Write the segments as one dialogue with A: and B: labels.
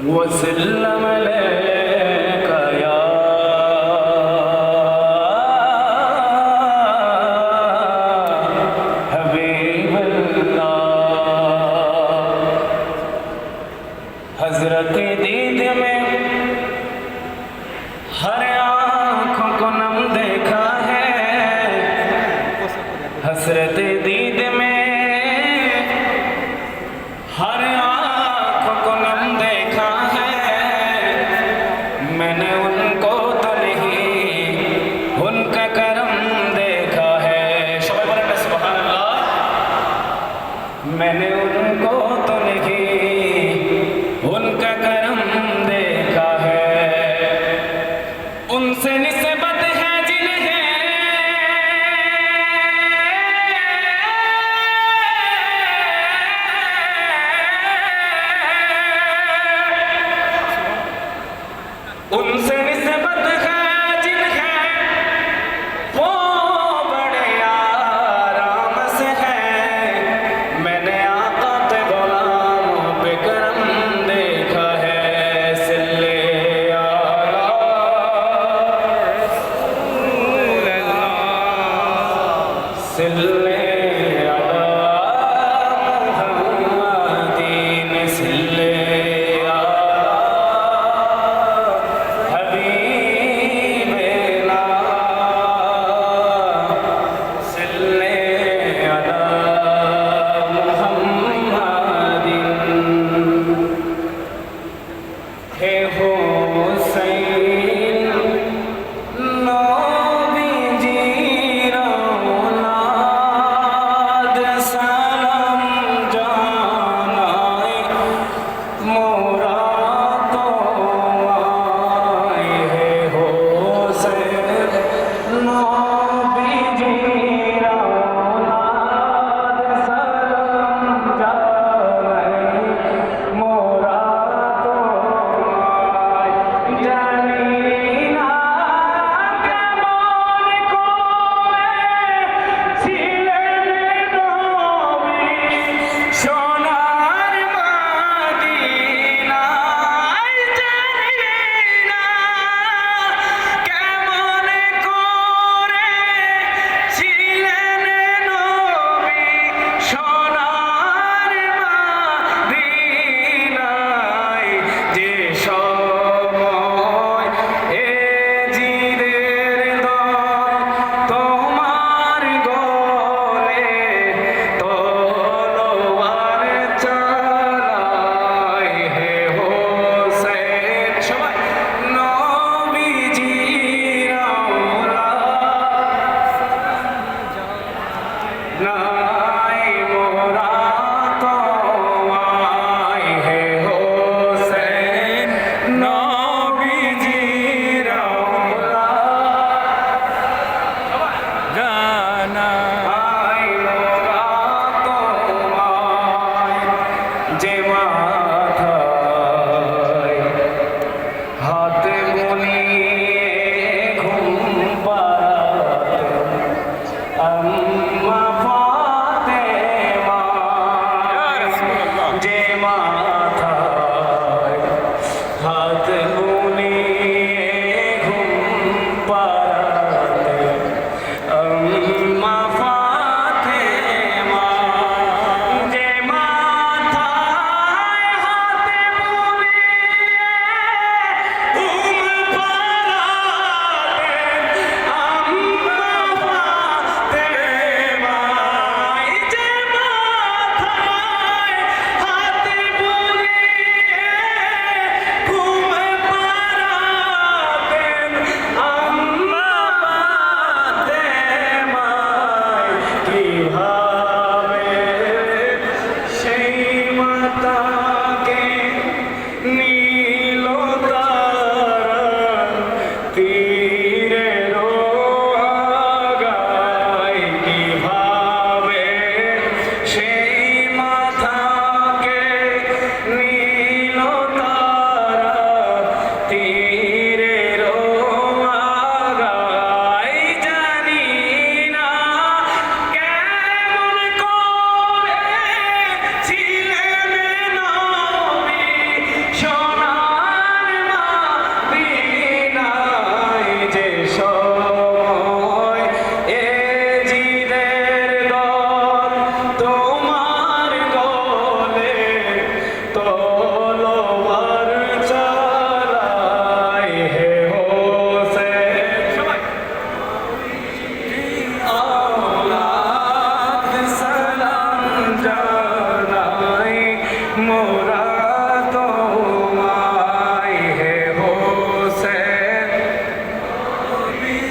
A: وسلم عليك يا حبيب الله हजरत दीद में हर आँखों को नम देखा है हसरत दीद में हर आँखों को नम देखा है मैंने उनको तो नहीं उनका करम देखा है सबाई बोलें ना सुभान अल्लाह मैंने उनको तो नहीं उनका करम देखा है उनसे निस्बत है जिन्हें उनसे निस्बत है जिन्हें वो बड़े आराम से है मैंने आका पे गुलामों पे करम देखा है सिल्ले आला सिल्ले आला मुहम्मदीन सिल्ले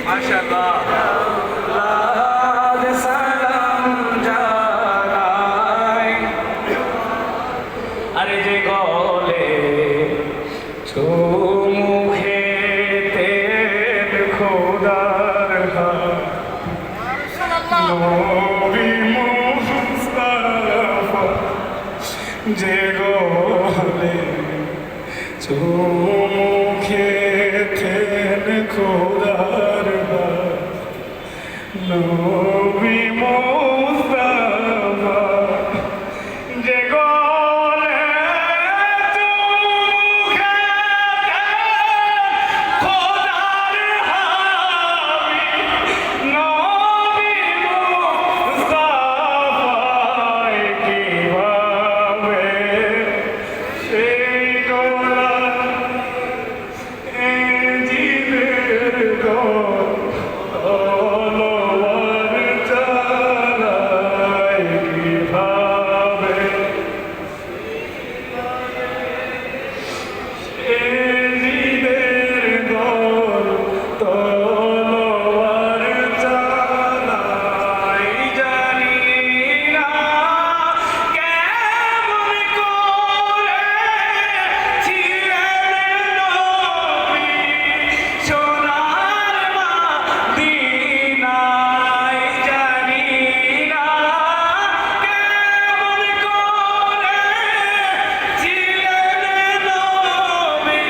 B: মাশাআল্লাহ।
A: লাদ সালাম জানাই আরে যে গলে চুমু খেতে খোদার নবী মুস্তাফা যে গলে চুমু খেতেন খোদার নবী মুস্তাফা যে গলে চুমু খেতেন খোদার হাবিব নবী মুস্তাফায় কিভাবে সেই গোলা জিদের গোল তলোয়ার চালায় কিভাবে জিদের গোল তলোয়ার চালায় জানি না কেমন করে ছিলেন নবী সোনার মদিনায় জানি না কেমন করে ছিলেন নবী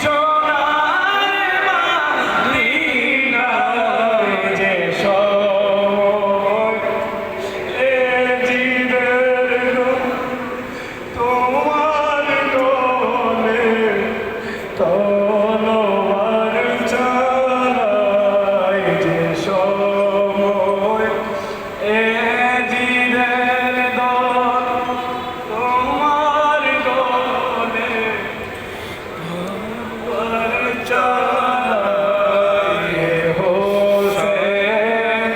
A: সোনার মদিনায় যে সময় এ জিদের তোমার গলে তলোয়ার চালায় যে সময় এ জিদের দল তোমার গলে তলোয়ার চালায় হোসেন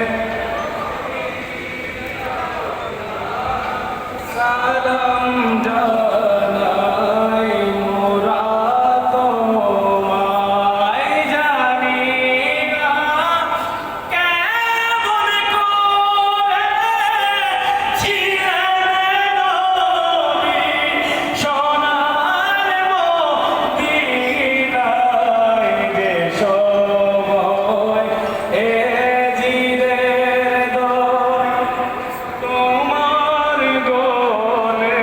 A: সালাম জানাই মোরা তোমায় জানি না কেমন করে ছিলেন নবী সোনার মদিনায় যে সময় এ জিদের দল তোমার গলে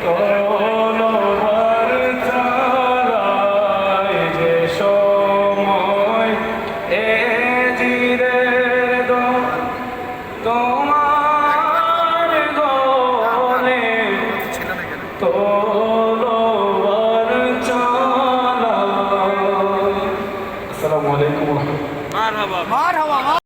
A: তলোয়ার চালায় যে সময় এ জিদের দল তোমার গলে তলোয়ার চালায়। আসসালামু আলাইকুম ওয়া রাহমাতুল্লাহ।
B: মারহাবা।